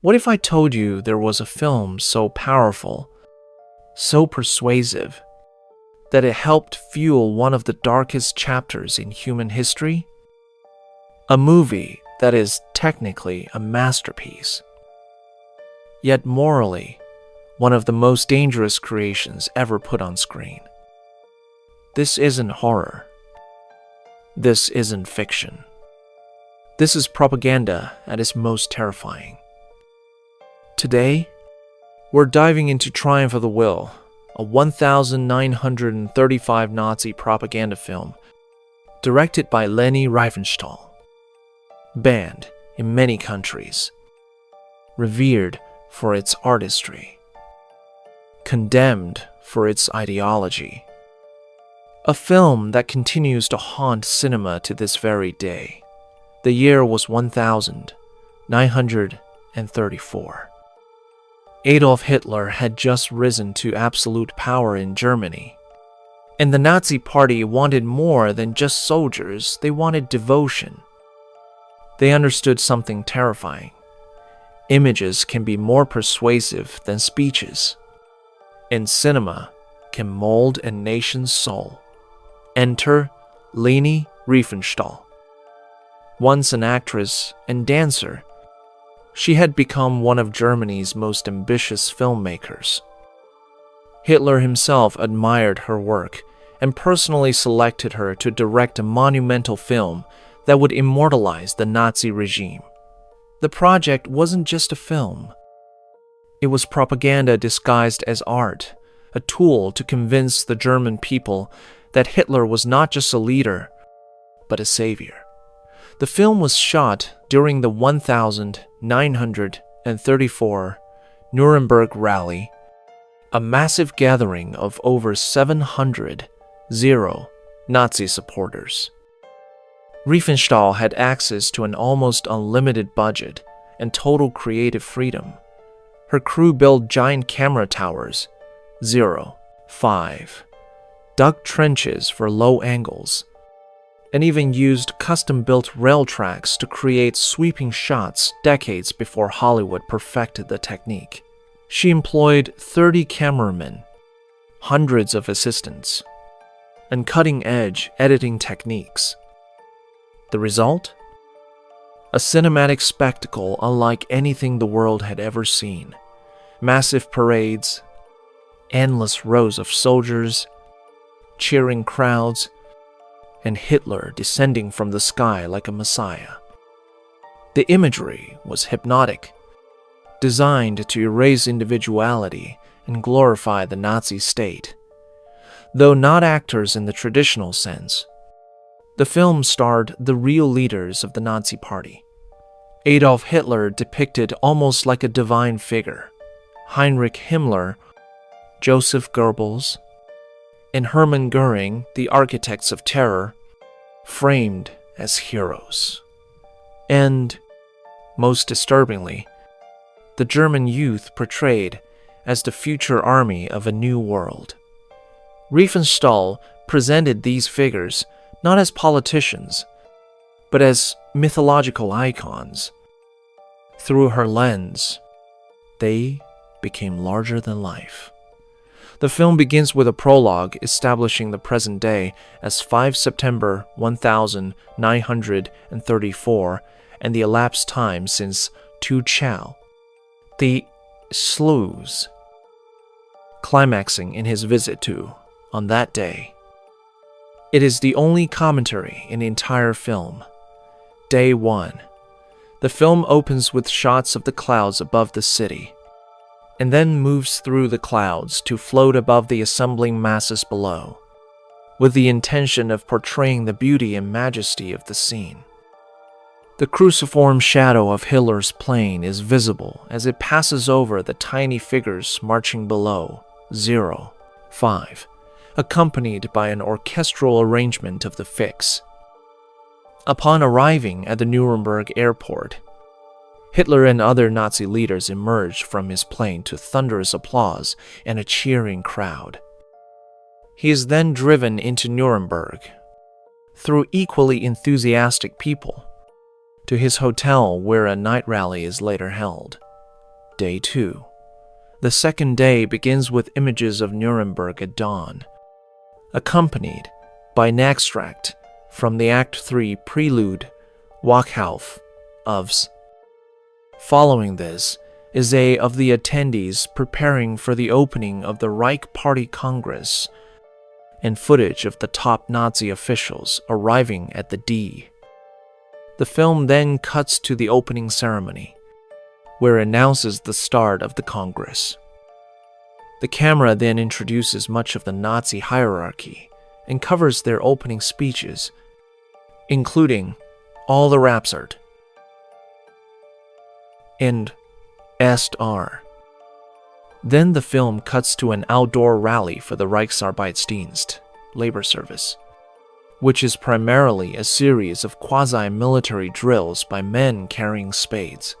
What if I told you there was a film so powerful, so persuasive, that it helped fuel one of the darkest chapters in human history? A movie that is technically a masterpiece, yet morally one of the most dangerous creations ever put on screen. This isn't horror. This isn't fiction. This is propaganda at its most terrifying. Today, we're diving into Triumph of the Will, a 1935 Nazi propaganda film directed by Leni Riefenstahl, banned in many countries, revered for its artistry, condemned for its ideology. A film that continues to haunt cinema to this very day. The year was 1934. Adolf Hitler had just risen to absolute power in Germany, and the Nazi Party wanted more than just soldiers. They wanted devotion. They understood something terrifying. Images can be more persuasive than speeches, and cinema can mold a nation's soul. Enter Leni Riefenstahl. Once an actress and dancer, she had become one of Germany's most ambitious filmmakers. Hitler himself admired her work and personally selected her to direct a monumental film that would immortalize the Nazi regime. The project wasn't just a film. It was propaganda disguised as art, a tool to convince the German people that Hitler was not just a leader, but a savior. The film was shot during the 1934 Nuremberg rally, a massive gathering of over 700 Nazi supporters. Riefenstahl had access to an almost unlimited budget and total creative freedom. Her crew built giant camera towers, 5, dug trenches for low angles, and even used custom-built rail tracks to create sweeping shots decades before Hollywood perfected the technique. She employed 30 cameramen, hundreds of assistants, and cutting-edge editing techniques. The result? A cinematic spectacle unlike anything the world had ever seen. Massive parades, endless rows of soldiers, cheering crowds, and Hitler descending from the sky like a messiah. The imagery was hypnotic, designed to erase individuality and glorify the Nazi state. Though not actors in the traditional sense, the film starred the real leaders of the Nazi Party. Adolf Hitler depicted almost like a divine figure. Heinrich Himmler, Joseph Goebbels, and Hermann Goering, the architects of terror, framed as heroes. And, most disturbingly, the German youth portrayed as the future army of a new world. Riefenstahl presented these figures not as politicians, but as mythological icons. Through her lens, they became larger than life. The film begins with a prologue establishing the present day as 5 September 1934 and the elapsed time since Tu Chao, the Slews, climaxing in his visit to, on that day. It is the only commentary in the entire film. Day 1. The film opens with shots of the clouds above the city, and then moves through the clouds to float above the assembling masses below, with the intention of portraying the beauty and majesty of the scene. The cruciform shadow of Hitler's plane is visible as it passes over the tiny figures marching below, 5, accompanied by an orchestral arrangement of the fix. Upon arriving at the Nuremberg airport, Hitler and other Nazi leaders emerged from his plane to thunderous applause and a cheering crowd. He is then driven into Nuremberg, through equally enthusiastic people, to his hotel where a night rally is later held. Day 2. The second day begins with images of Nuremberg at dawn, accompanied by an extract from the Act 3 prelude, Wachhauf, ofs. Following this is a of the attendees preparing for the opening of the Reich Party Congress and footage of the top Nazi officials arriving at the D. The film then cuts to the opening ceremony, where it announces the start of the Congress. The camera then introduces much of the Nazi hierarchy and covers their opening speeches, including all the Rapsart and Est-R. Then the film cuts to an outdoor rally for the Reichsarbeitsdienst, labor service, which is primarily a series of quasi-military drills by men carrying spades.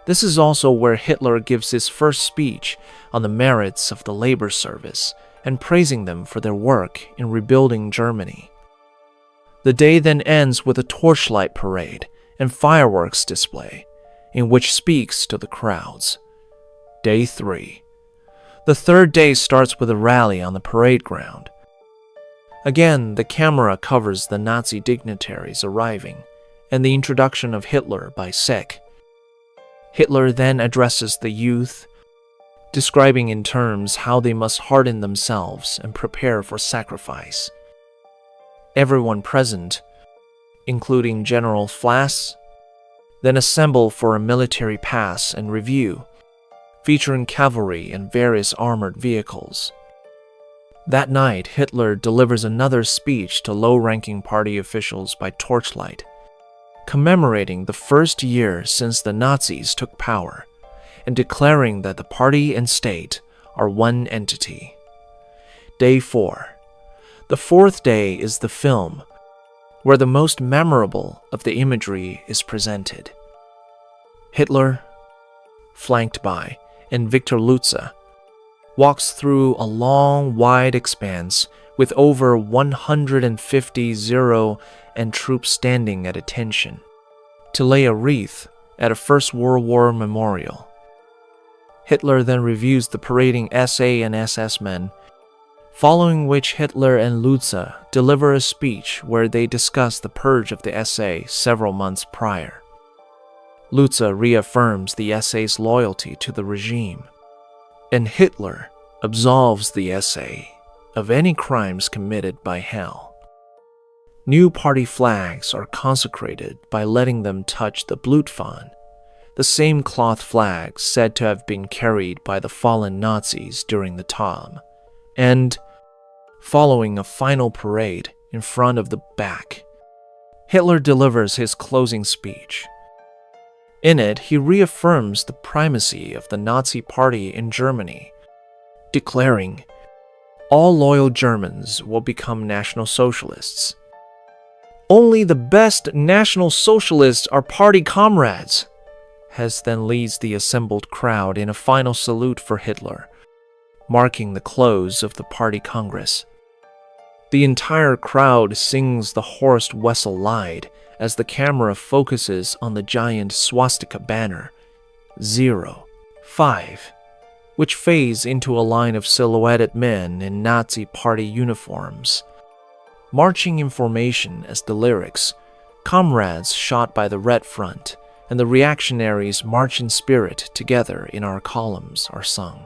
This is also where Hitler gives his first speech on the merits of the labor service and praising them for their work in rebuilding Germany. The day then ends with a torchlight parade and fireworks display, in which speaks to the crowds. Day 3. The third day starts with a rally on the parade ground. Again, the camera covers the Nazi dignitaries arriving and the introduction of Hitler by Sek. Hitler then addresses the youth, describing in terms how they must harden themselves and prepare for sacrifice. Everyone present, including General Flass, then assemble for a military pass and review, featuring cavalry and various armored vehicles. That night, Hitler delivers another speech to low-ranking party officials by torchlight, commemorating the first year since the Nazis took power, and declaring that the party and state are one entity. Day 4. The fourth day is the film, where the most memorable of the imagery is presented. Hitler, flanked by, and Victor Lutze, walks through a long, wide expanse with over 150 Zero and troops standing at attention to lay a wreath at a First World War memorial. Hitler then reviews the parading SA and SS men, following which Hitler and Lutze deliver a speech where they discuss the purge of the SA several months prior. Lutze reaffirms the SA's loyalty to the regime, and Hitler absolves the SA of any crimes committed by Hell. New party flags are consecrated by letting them touch the Blutfahne, the same cloth flag said to have been carried by the fallen Nazis during the Tag, and, following a final parade in front of the back, Hitler delivers his closing speech. In it, he reaffirms the primacy of the Nazi Party in Germany, declaring, "All loyal Germans will become National Socialists. Only the best National Socialists are party comrades." Hess then leads the assembled crowd in a final salute for Hitler, marking the close of the party congress. The entire crowd sings the Horst Wessel Lied as the camera focuses on the giant swastika banner, 05, which fades into a line of silhouetted men in Nazi party uniforms, marching in formation as the lyrics, "Comrades shot by the Red Front," and the reactionaries march in spirit together in our columns are sung.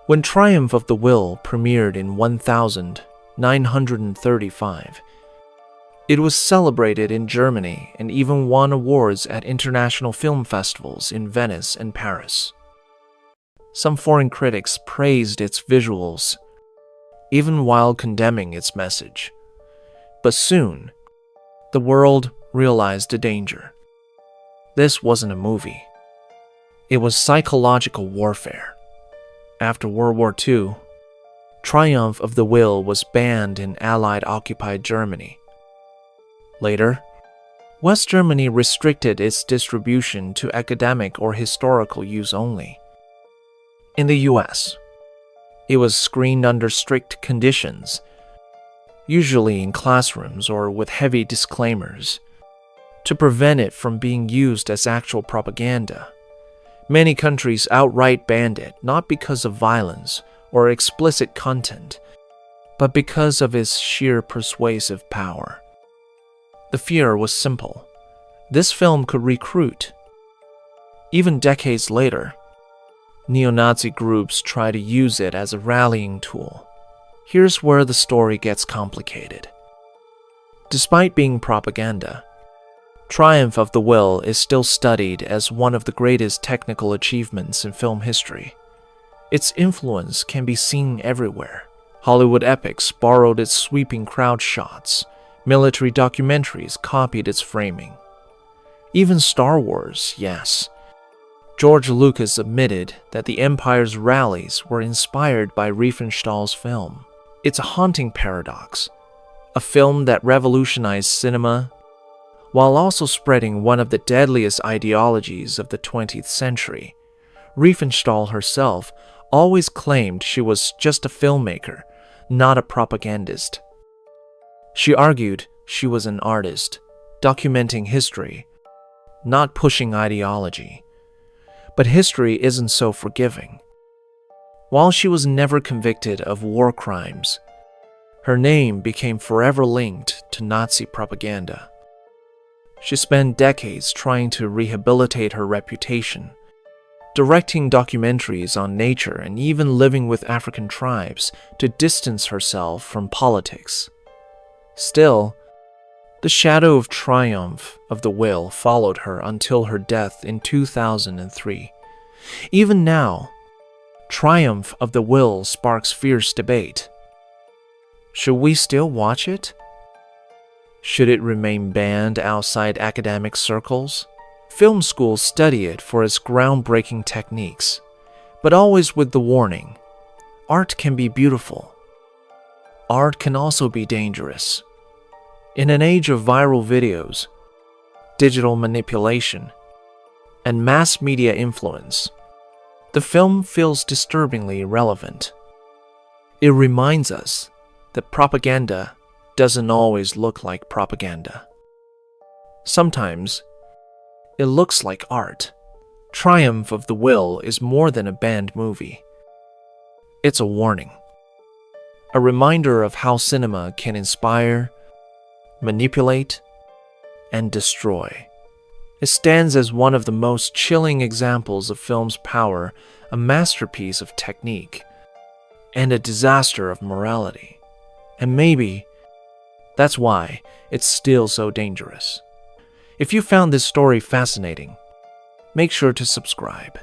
When Triumph of the Will premiered in 1935, it was celebrated in Germany and even won awards at international film festivals in Venice and Paris. Some foreign critics praised its visuals, even while condemning its message. But soon, the world realized the danger. This wasn't a movie. It was psychological warfare. After World War II, Triumph of the Will was banned in Allied-occupied Germany. Later, West Germany restricted its distribution to academic or historical use only. In the US, it was screened under strict conditions, usually in classrooms or with heavy disclaimers, to prevent it from being used as actual propaganda, Many countries outright banned it, not because of violence or explicit content, but because of its sheer persuasive power. The fear was simple. This film could recruit. Even decades later, neo-Nazi groups try to use it as a rallying tool. Here's where the story gets complicated. Despite being propaganda, Triumph of the Will is still studied as one of the greatest technical achievements in film history. Its influence can be seen everywhere. Hollywood epics borrowed its sweeping crowd shots. Military documentaries copied its framing. Even Star Wars, yes. George Lucas admitted that the Empire's rallies were inspired by Riefenstahl's film. It's a haunting paradox. A film that revolutionized cinema, while also spreading one of the deadliest ideologies of the 20th century. Riefenstahl herself always claimed she was just a filmmaker, not a propagandist. She argued she was an artist, documenting history, not pushing ideology. But history isn't so forgiving. While she was never convicted of war crimes, her name became forever linked to Nazi propaganda. She spent decades trying to rehabilitate her reputation, directing documentaries on nature and even living with African tribes to distance herself from politics. Still, the shadow of Triumph of the Will followed her until her death in 2003. Even now, Triumph of the Will sparks fierce debate. Should we still watch it? Should it remain banned outside academic circles? Film schools study it for its groundbreaking techniques, but always with the warning: art can be beautiful. Art can also be dangerous. In an age of viral videos, digital manipulation, and mass media influence, the film feels disturbingly relevant. It reminds us that propaganda doesn't always look like propaganda. Sometimes, it looks like art. Triumph of the Will is more than a banned movie. It's a warning. A reminder of how cinema can inspire, manipulate, and destroy. It stands as one of the most chilling examples of film's power, a masterpiece of technique, and a disaster of morality. And maybe that's why it's still so dangerous. If you found this story fascinating, make sure to subscribe.